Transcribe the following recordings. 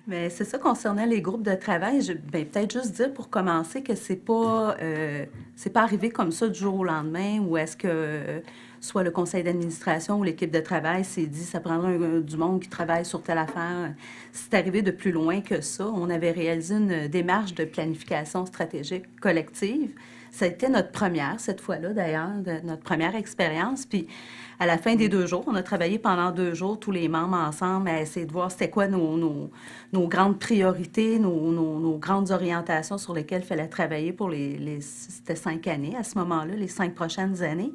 Mais c'est ça concernant les groupes de travail. Ben, peut-être juste dire pour commencer que c'est pas arrivé comme ça du jour au lendemain, ou est-ce que soit le conseil d'administration ou l'équipe de travail s'est dit ça prendrait du monde qui travaille sur telle affaire. C'est arrivé de plus loin que ça. On avait réalisé une démarche de planification stratégique collective. Ça a été notre première, cette fois-là d'ailleurs, notre première expérience. Puis à la fin des 2 jours, on a travaillé pendant 2 jours, tous les membres ensemble, à essayer de voir c'était quoi nos grandes priorités, nos grandes orientations sur lesquelles il fallait travailler pour c'était 5 années à ce moment-là, les 5 prochaines années.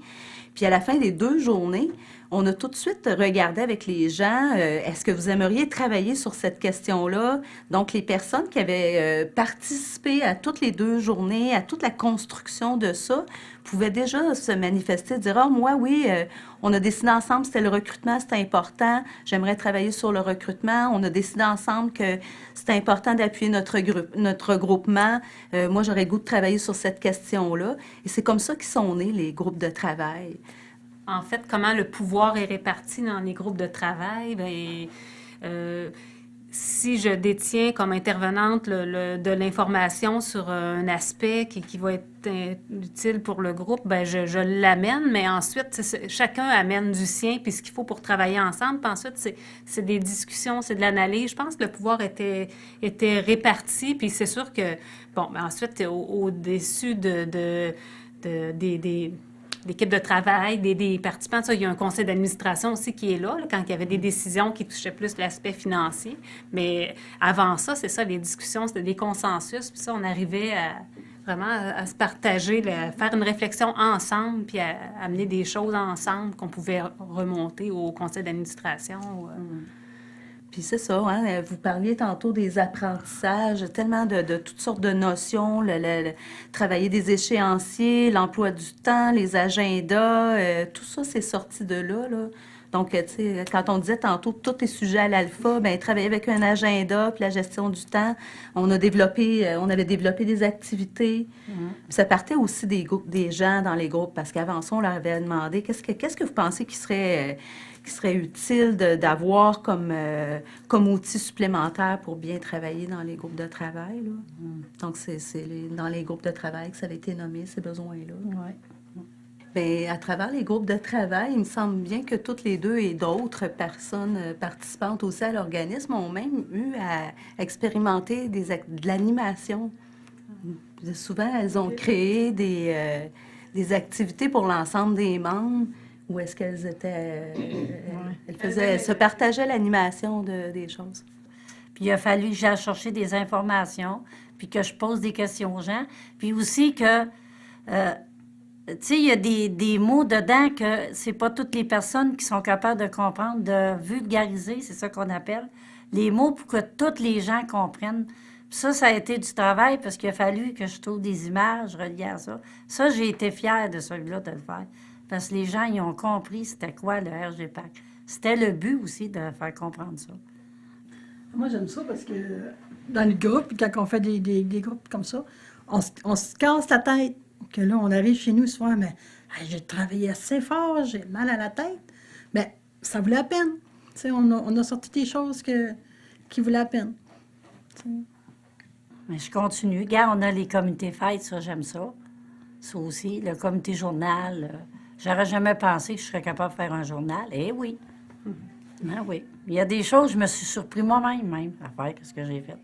Puis à la fin des 2 journées, on a tout de suite regardé avec les gens, est-ce que vous aimeriez travailler sur cette question-là? Donc, les personnes qui avaient participé à toutes les 2 journées, à toute la construction de ça, pouvaient déjà se manifester, dire, ah, moi, oui, on a décidé ensemble, c'était le recrutement, c'était important, j'aimerais travailler sur le recrutement. On a décidé ensemble que c'était important d'appuyer notre regroupement. Moi, j'aurais le goût de travailler sur cette question-là. Et c'est comme ça qu'ils sont nés, les groupes de travail. En fait, comment le pouvoir est réparti dans les groupes de travail, si je détiens comme intervenante de l'information sur un aspect qui va être utile pour le groupe, je l'amène, mais ensuite, chacun amène du sien, puis ce qu'il faut pour travailler ensemble. Puis ensuite, c'est des discussions, c'est de l'analyse. Je pense que le pouvoir était réparti, puis c'est sûr que, ensuite, au-dessus des l'équipe de travail, des participants. Ça, il y a un conseil d'administration aussi qui est là, quand il y avait des décisions qui touchaient plus l'aspect financier. Mais avant ça, c'est ça, les discussions, c'était des consensus. Puis ça, on arrivait vraiment à se partager, faire une réflexion ensemble, puis à amener des choses ensemble qu'on pouvait remonter au conseil d'administration. Puis c'est ça, hein, vous parliez tantôt des apprentissages, tellement de toutes sortes de notions, travailler des échéanciers, l'emploi du temps, les agendas, tout ça, c'est sorti de là. Donc, tu sais, quand on disait tantôt tout est sujet à l'alpha, ben travailler avec un agenda, puis la gestion du temps, on avait développé des activités. Puis ça partait aussi des gens dans les groupes, parce qu'avant ça, on leur avait demandé qu'est-ce que vous pensez qui serait utile d'avoir comme outil supplémentaire pour bien travailler dans les groupes de travail, là. Donc, c'est dans les groupes de travail que ça avait été nommé, ces besoins-là. Ouais. Bien, à travers les groupes de travail, il me semble bien que toutes les deux et d'autres personnes participantes aussi à l'organisme ont même eu à expérimenter de l'animation. Souvent, elles ont créé des activités pour l'ensemble des membres où est-ce qu'elles étaient... elles se partageaient l'animation des choses. Puis il a fallu que j'aille chercher des informations, puis que je pose des questions aux gens. Puis aussi que, tu sais, il y a des mots dedans que c'est pas toutes les personnes qui sont capables de comprendre, de vulgariser, c'est ça qu'on appelle, les mots pour que tous les gens comprennent. Puis ça a été du travail parce qu'il a fallu que je trouve des images reliées à ça. Ça, j'ai été fière de celui-là de le faire. Parce que les gens, ils ont compris c'était quoi le RGPAC. C'était le but aussi de faire comprendre ça. Moi, j'aime ça parce que dans le groupe, quand on fait des groupes comme ça, on se casse la tête. Que là, on arrive chez nous souvent, mais hey, j'ai travaillé assez fort, j'ai mal à la tête. Mais ça voulait la peine. Tu sais, on a sorti des choses qui voulaient la peine. T'sais. Mais je continue. Regarde, on a les comités fêtes, ça, j'aime ça. Ça aussi, le comité journal. J'aurais jamais pensé que je serais capable de faire un journal. Eh oui. Ah oui. Il y a des choses, je me suis surpris moi-même, à faire ce que j'ai fait.